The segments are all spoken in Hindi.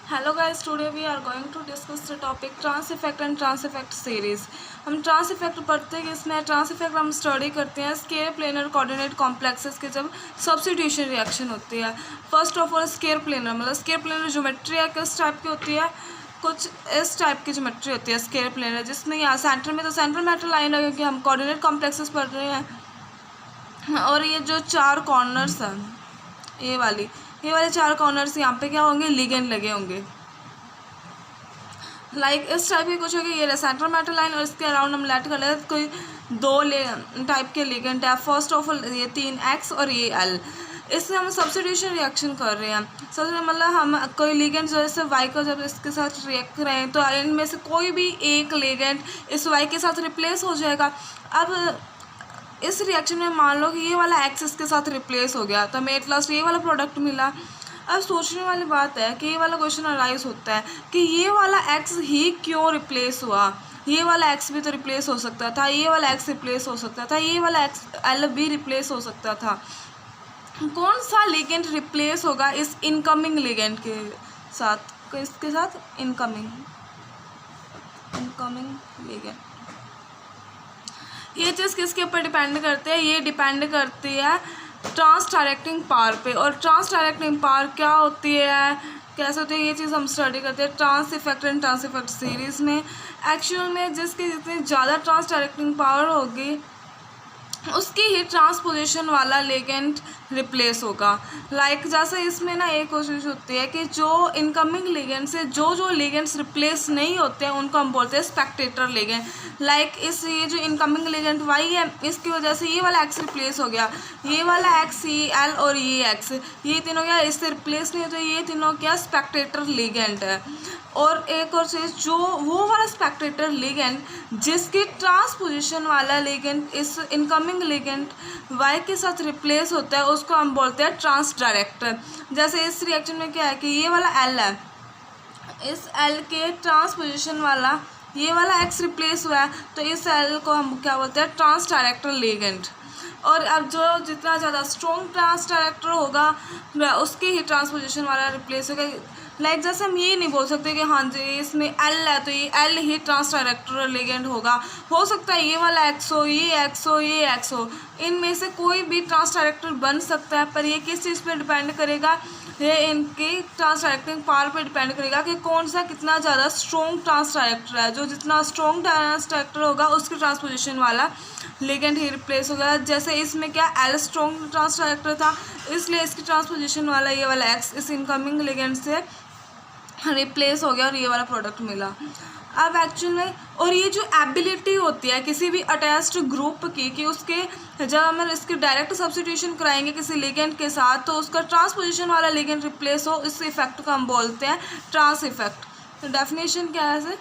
Hello guys, today we are going to discuss the topic trans effect and trans effect series. हम ट्रांस इफेक्ट पढ़ते हैं, इसमें ट्रांस इफेक्ट हम स्टडी करते हैं स्केयर प्लेनर कोऑर्डिनेट कॉम्प्लेक्सेस के जब सब्स्टिट्यूशन रिएक्शन होती है। First of all square planar मतलब स्केयर प्लेनर ज्योमेट्री है किस टाइप की होती है, कुछ इस टाइप की ज्योमेट्री होती है स्केयर प्लेनर, जिसमें यहाँ सेंटर में तो सेंट्रल मैटर लाइन है क्योंकि हम कोऑर्डिनेट कॉम्प्लेक्सेस पढ़ रहे हैं। और ये जो चार कॉर्नर्स हैं, ये वाले चार कॉर्नर्स यहाँ पे क्या होंगे, लिगेंड लगे होंगे। लाइक इस टाइप की कुछ होगी, ये सेंट्रल मैटर लाइन और इसके अराउंड हम लेट कर लेते कोई दो टाइप के लिगेंड है। फर्स्ट ऑफ ऑल ये 3x और ये L, इससे हम सब्स्टिट्यूशन रिएक्शन कर रहे हैं। सबसे मतलब हम कोई लिगेंड जैसे y को जब इसके साथ रिएक्ट कर रहे हैं तो इनमें से कोई भी एक लिगेंड इस y के साथ रिप्लेस हो जाएगा। अब इस रिएक्शन में मान लो कि ये वाला x इसके साथ रिप्लेस हो गया तो हमें एट लास्ट ये वाला प्रोडक्ट मिला। अब सोचने वाली बात है कि ये वाला क्वेश्चन अराइज होता है कि ये वाला x ही क्यों रिप्लेस हुआ, ये वाला x भी तो रिप्लेस हो सकता था, ये वाला x रिप्लेस हो सकता था, ये वाला x L भी रिप्लेस हो सकता था। कौन सा लिगेंड रिप्लेस होगा इस इनकमिंग लिगेंड के साथ, किसके साथ, इनकमिंग लिगेंड। ये चीज़ किसके ऊपर डिपेंड करते हैं, ये डिपेंड करती है ट्रांस डायरेक्टिंग पावर पे। और ट्रांस डायरेक्टिंग पावर क्या होती है, कैसे होती है, ये चीज़ हम स्टडी करते हैं trans effect and trans effect series में। एक्चुअल में जिसकी जितनी ज़्यादा ट्रांस डायरेक्टिंग पावर होगी उसकी ही ट्रांसपोजिशन वाला लिगेंड रिप्लेस होगा। लाइक जैसे इसमें ना एक कोशिश होती है कि जो इनकमिंग लिगेंड से जो लिगेंड्स रिप्लेस नहीं होते हैं उनको हम बोलते हैं स्पेक्टेटर लिगेंड। लाइक ये जो इनकमिंग लिगेंड वाई है इसकी वजह से ये वाला एक्स रिप्लेस हो गया, ये वाला एक्स, ये एल और ये एक्स, ये तीनों क्या इससे रिप्लेस नहीं होते, ये तीनों क्या स्पेक्टेटर लिगेंड है। और एक और चीज़, जो वो वाला स्पेक्टेटर लिगेंड जिसकी ट्रांसपोजिशन वाला लिगेंड इस इनकमिंग लिगेंड वाई के साथ रिप्लेस होता है उसको हम बोलते हैं ट्रांस डायरेक्टर। जैसे इस रिएक्शन में क्या है कि ये वाला एल है, इस एल के ट्रांसपोजिशन वाला ये वाला एक्स रिप्लेस हुआ है तो इस एल को हम क्या बोलते हैं ट्रांस डायरेक्टर लिगेंड। और अब जो जितना ज़्यादा स्ट्रॉन्ग ट्रांस डायरेक्टर होगा उसकी ही ट्रांसपोजिशन वाला रिप्लेस होगा। लाइक जैसे हम ये नहीं बोल सकते कि हाँ जी इसमें एल है तो ये एल ही ट्रांस डायरेक्टर लिगेंड होगा। हो सकता है ये वाला एक्स हो, ये एक्स हो, ये एक्स हो, इनमें से कोई भी ट्रांस डायरेक्टर बन सकता है। पर ये किस चीज़ पे डिपेंड करेगा, ये इनकी ट्रांस डायरेक्टिंग पावर पे डिपेंड करेगा कि कौन सा कितना ज़्यादा स्ट्रॉन्ग ट्रांस डायरेक्टर है। जो जितना स्ट्रॉन्ग ट्रांस डायरेक्टर होगा उसकी ट्रांसपोजिशन वाला लिगेंड ही रिप्लेस होगा। जैसे इसमें क्या एल स्ट्रॉन्ग ट्रांस डायरेक्टर था इसलिए इसकी ट्रांसपोजिशन वाला ये वाला एक्स इस इनकमिंग लिगेंड से रिप्लेस हो गया और ये वाला प्रोडक्ट मिला। अब एक्चुअल में और ये जो एबिलिटी होती है किसी भी अटैच्ड ग्रुप की कि उसके जब हम इसके डायरेक्ट सब्स्टिट्यूशन कराएंगे किसी लिगेंड के साथ तो उसका ट्रांसपोजिशन वाला लिगेंड रिप्लेस हो, इस इफेक्ट को हम बोलते हैं ट्रांस इफेक्ट। तो डेफिनेशन क्या है,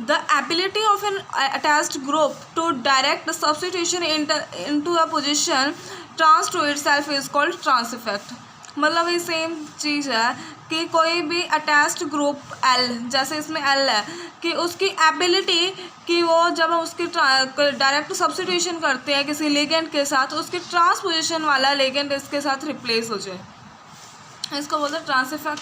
the ability of an attached group to direct substitution into a position trans to itself is called trans effect। मतलब ये सेम चीज़ है कि कोई भी अटैच्ड ग्रुप L, जैसे इसमें L है, कि उसकी एबिलिटी कि वो जब हम उसकी डायरेक्ट सब्स्टिट्यूशन करते हैं किसी लिगेंड के साथ उसकी ट्रांसपोजिशन वाला लिगेंड इसके साथ रिप्लेस हो जाए, इसको बोलते हैं ट्रांस इफेक्ट।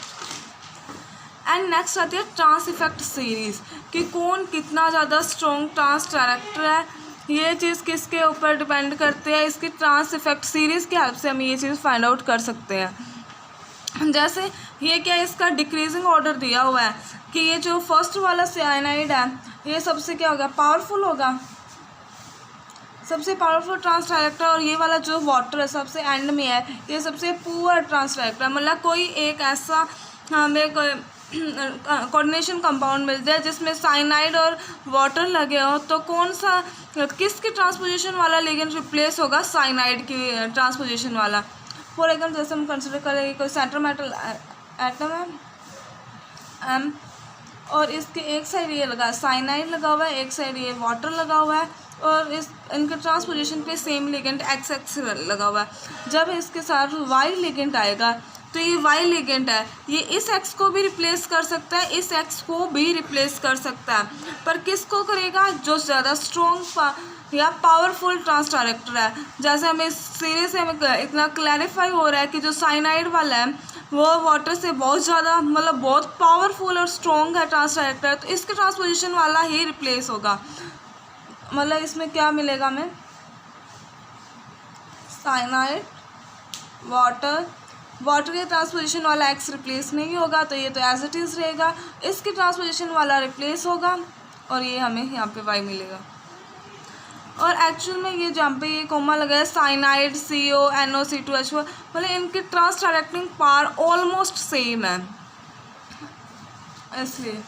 एंड नेक्स्ट आती है ट्रांस इफेक्ट सीरीज़ कि कौन कितना ज़्यादा स्ट्रॉन्ग ट्रांस डायरेक्टर है। ये चीज़ किसके ऊपर डिपेंड करते हैं, इसकी ट्रांस इफेक्ट सीरीज़ की हेल्प से हम ये चीज़ फाइंड आउट कर सकते हैं। जैसे ये क्या इसका डिक्रीजिंग ऑर्डर दिया हुआ है कि ये जो फर्स्ट वाला साइनाइड है ये सबसे क्या होगा, पावरफुल होगा, सबसे पावरफुल ट्रांस डायरेक्टर। और ये वाला जो वाटर है सबसे एंड में है ये सबसे पुअर ट्रांस डायरेक्टर। मतलब कोई एक ऐसा हमें कोऑर्डिनेशन कंपाउंड मिलता है जिसमें साइनाइड और वाटर लगे हो तो कौन सा किसकी ट्रांसपोजिशन वाला लिगेंड रिप्लेस होगा, साइनाइड की ट्रांसपोजिशन वाला। फॉर एग्जाम्पल जैसे हम कंसिडर करेंगे कोई सेंट्रल मेटल एटम है M और इसके एक साइड ये लगा साइनाइड लगा हुआ है, एक साइड ये वाटर लगा हुआ है और इस इनके ट्रांसपोजिशन पे सेम लिगेंड XX लगा हुआ है। जब इसके साथ Y लिगेंड आएगा तो ये Y लिगेंड है, ये इस X को भी रिप्लेस कर सकता है, इस X को भी रिप्लेस कर सकता है, पर किसको करेगा, जो ज़्यादा स्ट्रॉन्ग या पावरफुल ट्रांस डायरेक्टर है। जैसे हमें सीरीज से हमें इतना क्लैरिफाई हो रहा है कि जो साइनाइड वाला है वो वाटर से बहुत ज़्यादा मतलब बहुत पावरफुल और स्ट्रॉन्ग है ट्रांस डायरेक्टर, तो इसके ट्रांसपोजिशन वाला ही रिप्लेस होगा। मतलब इसमें क्या मिलेगा हमें, साइनाइड वाटर, वाटर के ट्रांसपोजिशन वाला एक्स रिप्लेस नहीं होगा, तो ये तो एज इट इज़ रहेगा। इसकी ट्रांसपोजिशन वाला रिप्लेस होगा और ये हमें यहाँ पे वाई मिलेगा। और एक्चुअल में ये जहाँ पे ये कोमा लगा है साइनाइड CONO2H4, मतलब इनकी trans directing power almost same है इसलिए।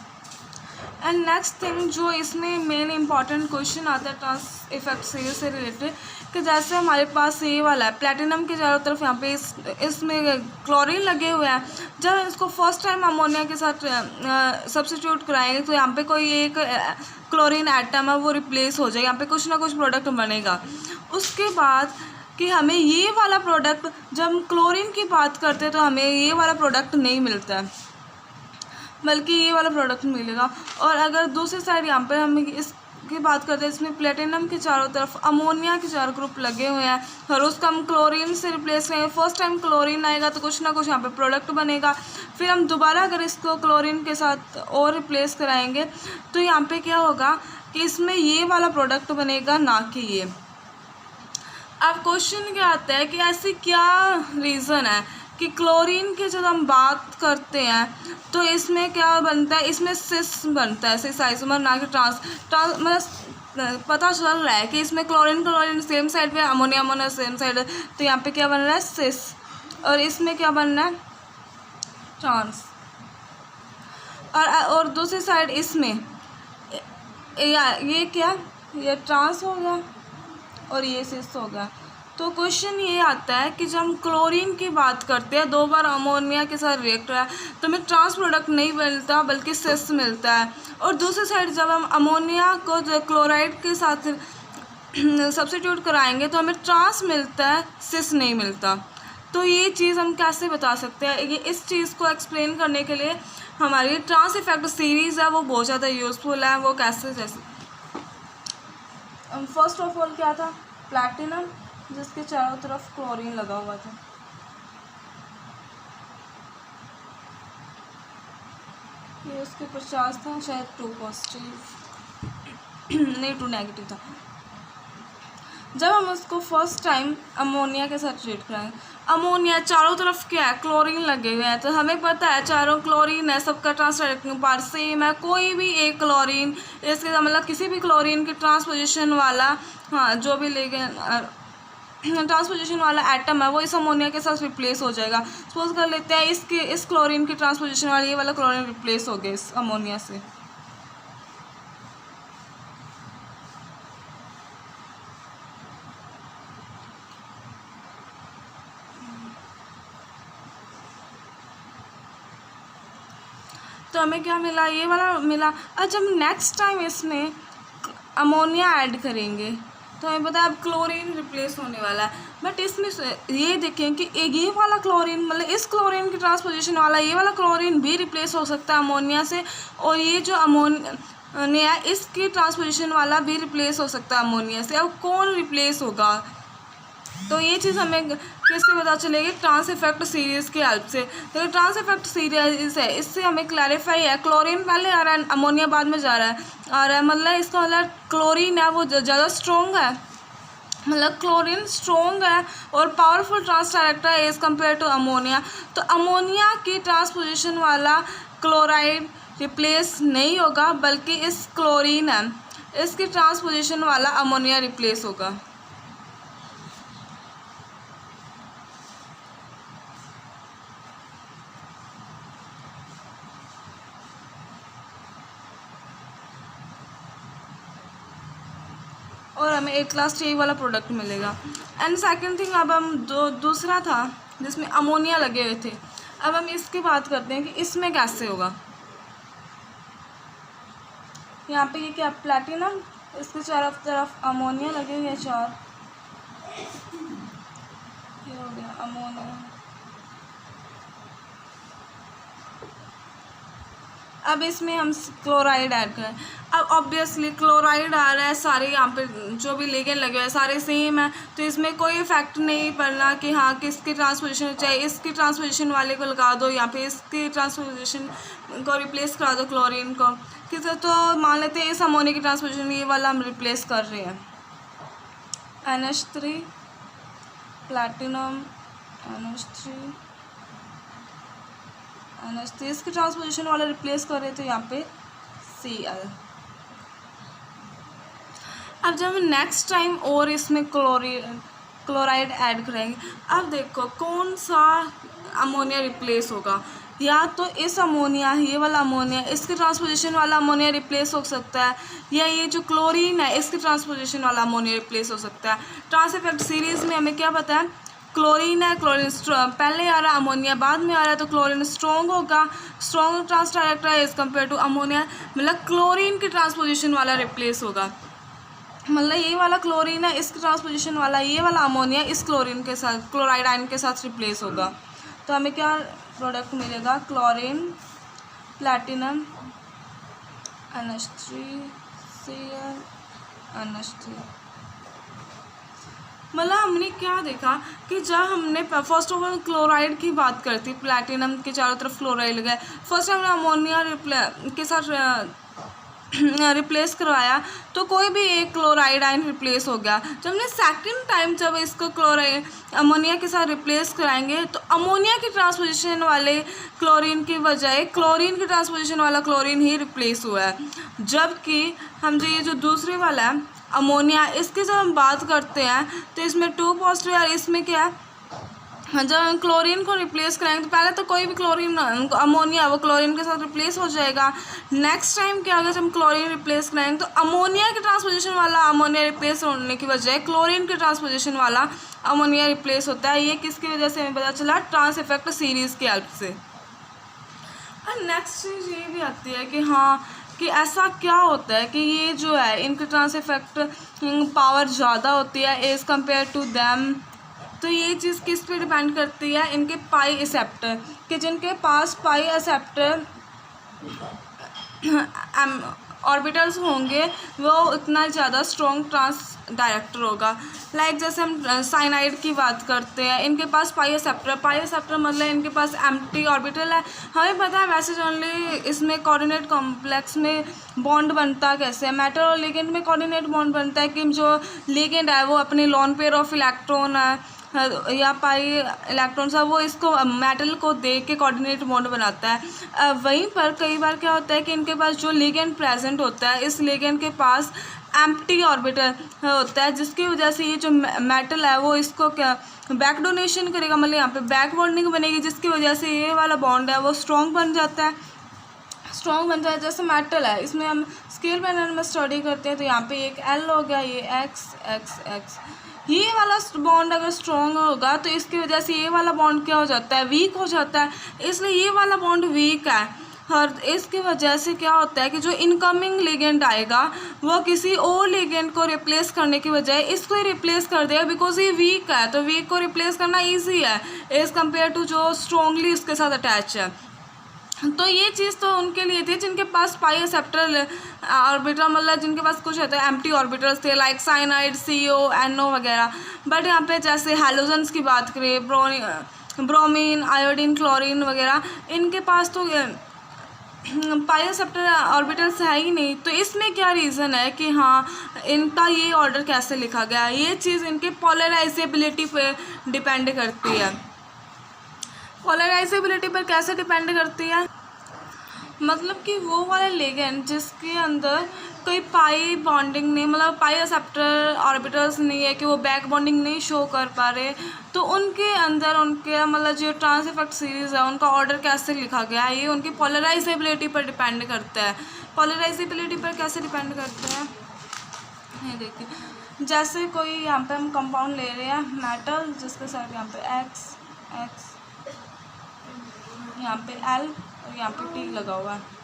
एंड नेक्स्ट थिंग जो इसमें मेन इंपॉर्टेंट क्वेश्चन आता है ट्रांस इफेक्ट सीरीज से रिलेटेड, कि जैसे हमारे पास ये वाला है प्लेटिनम के चारों तरफ यहाँ पे इसमें क्लोरीन लगे हुए हैं, जब इसको फर्स्ट टाइम अमोनिया के साथ सब्स्टिट्यूट कराएंगे तो यहाँ पे कोई एक क्लोरीन एटम है वो रिप्लेस हो जाएगा, यहाँ पे कुछ ना कुछ प्रोडक्ट बनेगा। उसके बाद कि हमें ये वाला प्रोडक्ट, जब हम क्लोरीन की बात करते हैं तो हमें ये वाला प्रोडक्ट नहीं मिलता है, बल्कि ये वाला प्रोडक्ट मिलेगा। और अगर दूसरी साइड यहाँ पे हम इसकी बात करते हैं, इसमें प्लेटिनम के चारों तरफ अमोनिया के 4 ग्रुप लगे हुए हैं और उसका हम क्लोरीन से रिप्लेस करेंगे। फर्स्ट टाइम क्लोरीन आएगा तो कुछ ना कुछ यहाँ पे प्रोडक्ट बनेगा, फिर हम दोबारा अगर इसको क्लोरीन के साथ और रिप्लेस कराएंगे तो यहाँ पे क्या होगा कि इसमें ये वाला प्रोडक्ट बनेगा, ना कि ये। अब क्वेश्चन क्या आता है कि ऐसी क्या रीज़न है कि क्लोरीन की जब हम बात करते हैं तो इसमें क्या बनता है, इसमें सिस बनता है, सिस आइसोमर, ना कि ट्रांस मतलब पता चल रहा है कि इसमें क्लोरीन सेम साइड पे, अमोनिया सेम साइड, तो यहाँ पे क्या बन रहा है सिस, और इसमें क्या बन रहा है ट्रांस। और दूसरी साइड इसमें ये क्या, ये ट्रांस हो गया और ये सिस हो गया। तो क्वेश्चन ये आता है कि जब हम क्लोरीन की बात करते हैं 2 बार अमोनिया के साथ रिएक्ट हो रहा है तो हमें ट्रांस प्रोडक्ट नहीं मिलता बल्कि सिस मिलता है, और दूसरी साइड जब हम अमोनिया को क्लोराइड के साथ सब्स्टिट्यूट कराएंगे तो हमें ट्रांस मिलता है, सिस नहीं मिलता। तो ये चीज़ हम कैसे बता सकते हैं, ये इस चीज़ को एक्सप्लेन करने के लिए हमारी ट्रांस इफेक्ट सीरीज़ है वो बहुत ज़्यादा यूज़फुल है। वो कैसे, जैसे फर्स्ट ऑफ ऑल क्या था, प्लैटिनम जिसके चारों तरफ क्लोरीन लगा हुआ था, ये उसके ऊपर चार्ज था, शायद 2 पॉजिटिव नहीं 2 नेगेटिव था। जब हम उसको फर्स्ट टाइम अमोनिया के साथ ट्रीट कराएंगे, अमोनिया चारों तरफ क्या है, क्लोरीन लगे हुए हैं, तो हमें पता है चारों क्लोरीन है, सबका ट्रांस डायरेक्टिंग पावर सेम है, कोई भी एक क्लोरीन इसके मतलब किसी भी क्लोरीन के ट्रांसपोजिशन वाला, हाँ जो भी लेंगे ट्रांसपोजिशन वाला एटम है वो इस अमोनिया के साथ रिप्लेस हो जाएगा। सपोज कर लेते हैं इस क्लोरीन की ट्रांसपोजिशन वाला ये वाला क्लोरीन रिप्लेस हो गया इस अमोनिया से। तो हमें क्या मिला, ये वाला मिला। और जब नेक्स्ट टाइम इसमें अमोनिया ऐड करेंगे तो हमें पता है अब क्लोरीन रिप्लेस होने वाला है, बट इसमें ये देखें कि ये वाला क्लोरीन मतलब इस क्लोरीन की ट्रांसपोजिशन वाला ये वाला क्लोरीन भी रिप्लेस हो सकता है अमोनिया से, और ये जो अमोनिया इसकी ट्रांसपोजिशन वाला भी रिप्लेस हो सकता है अमोनिया से। अब कौन रिप्लेस होगा, तो ये चीज़ हमें किससे पता चलेगी, ट्रांस इफेक्ट सीरीज़ की हेल्प से। तो ट्रांस इफेक्ट सीरीज है, इससे हमें क्लैरिफाई है, क्लोरीन पहले आ रहा है, अमोनिया बाद में जा रहा है, और मतलब इसका मतलब क्लोरीन है वो ज़्यादा स्ट्रॉन्ग है, मतलब क्लोरीन स्ट्रॉन्ग है और पावरफुल ट्रांस डायरेक्टर है एज़ कम्पेयर टू अमोनिया। तो अमोनिया की ट्रांसपोजिशन वाला क्लोराइड रिप्लेस नहीं होगा, बल्कि इस क्लोरीन है इसकी ट्रांसपोजिशन वाला अमोनिया रिप्लेस होगा। और हमें एट लास्ट यही वाला प्रोडक्ट मिलेगा। एंड सेकंड थिंग, अब हम दूसरा था जिसमें अमोनिया लगे हुए थे, अब हम इसकी बात करते हैं कि इसमें कैसे होगा। यहाँ पे ये क्या प्लैटिनम, इसके चारों तरफ अमोनिया लगे हुए हैं 4, ये हो गया अमोनिया, अब इसमें हम क्लोराइड ऐड करें। अब ऑब्वियसली क्लोराइड आ रहा है, सारे यहाँ पे जो भी लिगेंड लगे हुए हैं सारे सेम है, तो इसमें कोई इफेक्ट नहीं पड़ना कि हाँ किसकी ट्रांसपोजिशन चाहिए, इसकी ट्रांसपोजिशन वाले को लगा दो, यहाँ पे इसकी ट्रांसपोजिशन को रिप्लेस करा दो क्लोरीन को। किसी तो मान लेते हैं इस अमोनिया की ट्रांसपोजिशन ये वाला हम रिप्लेस कर रहे हैं, NH3 प्लैटिनम NH3 इसकी ट्रांसपोजिशन वाला रिप्लेस कर रहे थे यहाँ पे Cl। अब जब हम नेक्स्ट टाइम और इसमें क्लोराइड ऐड करेंगे, अब देखो कौन सा अमोनिया रिप्लेस होगा, या तो इस अमोनिया ये वाला अमोनिया इसकी ट्रांसपोजिशन वाला अमोनिया रिप्लेस हो सकता है, या ये जो क्लोरीन है इसकी ट्रांसपोजिशन वाला अमोनिया रिप्लेस हो सकता है। ट्रांस इफेक्ट सीरीज़ में हमें क्या पता है, क्लोरीन है, क्लोरीन पहले आ रहा है, अमोनिया बाद में आ रहा है, तो क्लोरीन स्ट्रॉन्ग होगा, स्ट्रॉन्ग ट्रांस डायरेक्टर है एज़ कम्पेयर टू अमोनिया, मतलब क्लोरीन की ट्रांसपोजिशन वाला रिप्लेस होगा। मतलब ये वाला क्लोरीन है, इसकी ट्रांसपोजिशन वाला ये वाला अमोनिया इस क्लोरीन के साथ क्लोराइड आयन के साथ रिप्लेस होगा। तो हमें क्या प्रोडक्ट मिलेगा, क्लोरीन प्लैटिनम NH3Cl NH3। मतलब हमने क्या देखा कि जब हमने फर्स्ट ऑफ ऑल क्लोराइड की बात करती, प्लैटिनम के चारों तरफ क्लोराइड लगा, फर्स्ट हमने अमोनिया के साथ रिप्लेस करवाया तो कोई भी एक क्लोराइड आयन रिप्लेस हो गया। जब हमने सेकंड टाइम जब इसको क्लोराइड अमोनिया के साथ रिप्लेस कराएंगे तो अमोनिया की ट्रांसपोजिशन वाले क्लोरीन की बजाय क्लोरीन की ट्रांसपोजिशन वाला क्लोरीन ही रिप्लेस हुआ है। जबकि हम जो ये जो दूसरे वाला है अमोनिया, इसकी जब हम बात करते हैं तो इसमें 2 पॉजिटिव और इसमें क्या है, जब हम क्लोरीन को रिप्लेस कराएंगे तो पहले तो कोई भी क्लोरीन अमोनिया वो क्लोरीन के साथ रिप्लेस हो जाएगा। नेक्स्ट टाइम क्या होगा, जब हम क्लोरीन रिप्लेस कराएंगे तो अमोनिया के ट्रांसपोजिशन वाला अमोनिया रिप्लेस होने की बजाय क्लोरीन के ट्रांसपोजिशन वाला अमोनिया रिप्लेस होता है। ये किसकी वजह से हमें पता चला, ट्रांस इफेक्ट सीरीज़ की हेल्प से। और नेक्स्ट चीज़ ये भी आती है कि हाँ कि ऐसा क्या होता है कि ये जो है इनके ट्रांस इफेक्ट पावर ज़्यादा होती है एज़ कम्पेयर टू दैम। तो ये चीज़ किस पे डिपेंड करती है, इनके पाई एक्सेप्टर कि जिनके पास पाई एक्सेप्टर ऑर्बिटल्स होंगे वो उतना ज़्यादा स्ट्रॉन्ग ट्रांस डायरेक्टर होगा। लाइक जैसे हम साइनाइड की बात करते हैं, इनके पास पाई एक्सेप्टर मतलब इनके पास एम्प्टी ऑर्बिटल है। हमें पता है वैसे ओनली इसमें कोऑर्डिनेट कॉम्प्लेक्स में बॉन्ड बनता कैसे है, मेटल और लिगेंड में कोऑर्डिनेट बॉन्ड बनता है कि जो लिगेंड है वो अपने लोन पेयर ऑफ इलेक्ट्रॉन या पाई इलेक्ट्रॉन्स है वो इसको मेटल को दे के कोऑर्डिनेट बॉन्ड बनाता है। वहीं पर कई बार क्या होता है कि इनके पास जो लिगेंड प्रेजेंट होता है इस लिगेंड के पास एम्प्टी ऑर्बिटल होता है, जिसकी वजह से ये जो मेटल है वो इसको क्या बैक डोनेशन करेगा, मतलब यहाँ पे बैक बॉन्डिंग बनेगी, जिसकी वजह से ये वाला बॉन्ड है वो स्ट्रॉन्ग बन जाता है। जैसे मेटल है इसमें हम स्केल पैनल में स्टडी करते हैं तो यहाँ पे एक L हो गया, ये X, ये वाला बॉन्ड अगर स्ट्रॉन्ग होगा तो इसकी वजह से ये वाला बॉन्ड क्या हो जाता है, वीक हो जाता है, इसलिए ये वाला बॉन्ड वीक है। और इसकी वजह से क्या होता है कि जो इनकमिंग लिगेंड आएगा वो किसी और लिगेंड को रिप्लेस करने की बजाय इसको ही रिप्लेस कर देगा, बिकॉज ये वीक है, तो वीक को रिप्लेस करना ईजी है एज़ कम्पेयर टू जो स्ट्रॉन्गली इसके साथ अटैच है। तो ये चीज़ तो उनके लिए थी जिनके पास पाई एक्सेप्टर ऑर्बिटल, मतलब जिनके पास कुछ होता है एम्प्टी ऑर्बिटल्स थे, लाइक साइनाइड, CO, NO वगैरह। बट यहाँ पे जैसे हैलोजन्स की बात करें, ब्रोमीन, आयोडीन, क्लोरीन वगैरह, इनके पास तो पाई एक्सेप्टर ऑर्बिटल्स है ही नहीं। तो इसमें क्या रीज़न है कि हाँ इनका ये ऑर्डर कैसे लिखा गया, ये चीज़ इनके पोलराइजेबिलिटी पे डिपेंड करती है। पोलराइजेबिलिटी पर कैसे डिपेंड करती है, मतलब कि वो वाले लिगेंड जिसके अंदर कोई पाई बॉन्डिंग नहीं, मतलब पाई एक्सेप्टर ऑर्बिटल्स नहीं है कि वो बैक बॉन्डिंग नहीं शो कर पा रहे, तो उनके अंदर उनके मतलब जो ट्रांस इफेक्ट सीरीज़ है उनका ऑर्डर कैसे लिखा गया है ये उनकी पोलराइजेबिलिटी पर डिपेंड करता है। पोलराइजेबिलिटी पर कैसे डिपेंड करता है, ये देखिए जैसे कोई यहाँ पे हम कंपाउंड ले रहे हैं मेटल जिसके साथ यहाँ पे X, यहाँ पे L और यहाँ पे T लगा हुआ है।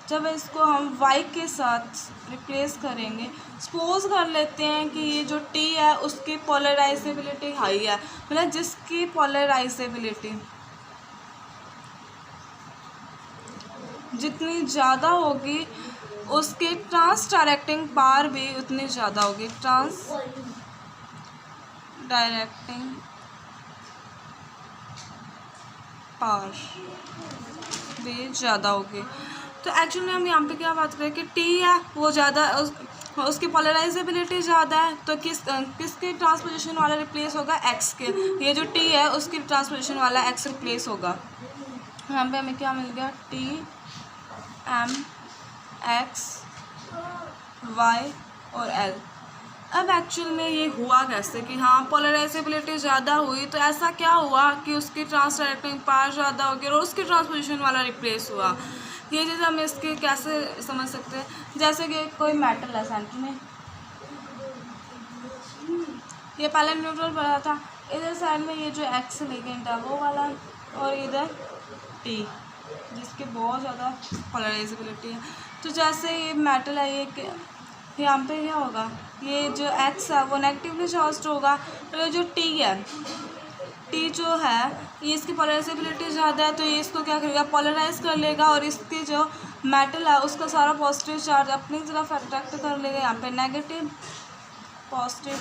जब इसको हम Y के साथ रिप्लेस करेंगे, सपोज कर लेते हैं कि ये जो T है उसकी पोलराइजेबिलिटी हाई है, मतलब जिसकी पोलराइजेबिलिटी जितनी ज़्यादा होगी उसके ट्रांस डायरेक्टिंग पावर भी उतनी ज़्यादा होगी, ट्रांस डायरेक्टिंग पावर भी ज़्यादा होगी। तो एक्चुअली हम यहाँ पे क्या बात करें कि टी है वो ज़्यादा उसकी पोलराइजेबिलिटी ज़्यादा है, तो किसके ट्रांसपोजिशन वाला रिप्लेस होगा, एक्स के। ये जो टी है उसकी ट्रांसपोजिशन वाला एक्स रिप्लेस होगा। यहाँ पे हमें क्या मिल गया, टी एम एक्स वाई और एल। अब एक्चुअल में ये हुआ कैसे कि हाँ पोलराइजेबिलिटी ज़्यादा हुई, तो ऐसा क्या हुआ कि उसकी ट्रांस डायरेक्टिंग पावर ज़्यादा हो गई और उसकी ट्रांसपोजिशन वाला रिप्लेस हुआ। ये चीज़ हम इसके कैसे समझ सकते हैं, जैसे कि कोई मेटल है सेंटर में, ये पहले न्यूट्रल पड़ा था, इधर साइड में ये जो एक्स लिगेंड है वो वाला, और इधर टी जिसकी बहुत ज़्यादा पोलराइजेबिलिटी है। तो जैसे ये मेटल है, ये यहाँ पे क्या होगा, ये जो एक्स है वो नेगेटिवली चार्ज्ड होगा, और ये जो टी है, टी जो है ये इसकी पोलराइजेबिलिटी ज़्यादा है, तो ये इसको क्या करेगा, पोलराइज कर लेगा, और इसके जो मेटल है उसका सारा पॉजिटिव चार्ज अपनी तरफ अट्रैक्ट कर लेगा। यहाँ पे नेगेटिव पॉजिटिव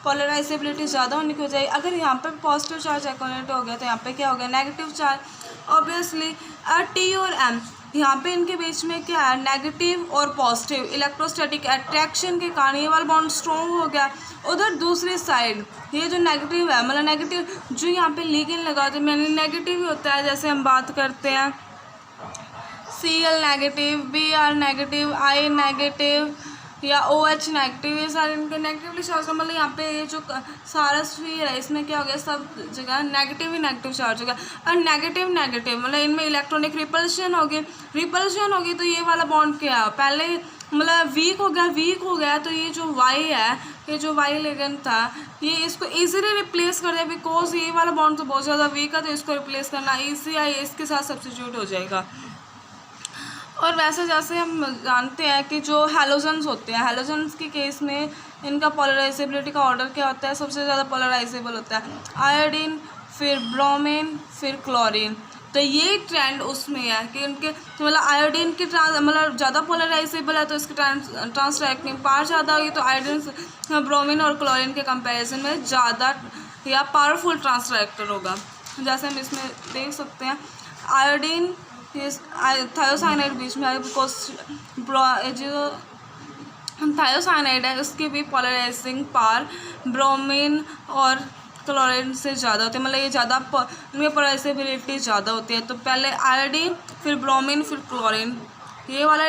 पोलराइजेबिलिटी ज़्यादा होने की वजह, अगर यहाँ पे पॉजिटिव चार्ज एक्यूमुलेट हो गया तो यहाँ पे क्या हो गया, नेगेटिव चार्ज। ऑब्वियसली टी और एम यहाँ पे इनके बीच में क्या है, नेगेटिव और पॉजिटिव इलेक्ट्रोस्टैटिक अट्रैक्शन के कारण ये वाला बॉन्ड स्ट्रॉन्ग हो गया। उधर दूसरी साइड ये जो नेगेटिव है, मतलब नेगेटिव जो यहाँ पे लिगेंड लगाते हैं मैंने नेगेटिव ही होता है, जैसे हम बात करते हैं Cl negative, Br negative, I negative या OH नेगेटिव, ये सारे इनके नेगेटिवली चार्ज, मतलब यहाँ पे ये जो सारा स्फीयर है इसमें क्या हो गया, सब जगह नेगेटिव ही नेगेटिव चार्ज हो गया। और नेगेटिव मतलब इनमें इलेक्ट्रॉनिक रिपल्शन होगी तो ये वाला बॉन्ड क्या है, पहले मतलब वीक हो गया तो ये जो वाई है, ये जो वाई लिगेंड था ये इसको इजीली रिप्लेस कर दिया, बिकॉज ये वाला बॉन्ड तो बहुत ज़्यादा वीक है, तो इसको रिप्लेस करना ईजी है, इसके साथ सब्स्टिट्यूट हो जाएगा। और वैसे जैसे हम जानते हैं कि जो हैलोजन्स होते हैं, हैलोजन्स के केस में इनका पोलराइजेबिलिटी का ऑर्डर क्या होता है, सबसे ज़्यादा पोलराइजेबल होता है आयोडीन, फिर ब्रोमीन, फिर क्लोरीन। तो ये ट्रेंड उसमें है कि उनके मतलब आयोडीन की मतलब ज़्यादा पोलराइजेबल है तो इसकी ट्रांस डायरेक्टिंग पावर ज़्यादा होगी, तो आयोडीन, ब्रोमीन और क्लोरीन के कंपैरिजन में ज़्यादा या पावरफुल ट्रांस डायरेक्टर होगा। जैसे हम इसमें देख सकते हैं आयोडीन थायोसाइनाइड बीच में है, बिकॉज जो थायोसाइनाइड है उसकी भी पोलराइजिंग पावर ब्रोमीन और क्लोरीन से ज़्यादा होती है, मतलब ये ज़्यादा इनमें पोलराइजेबिलिटी ज़्यादा होती है। तो पहले आयोडीन, फिर ब्रोमीन, फिर क्लोरीन, ये वाला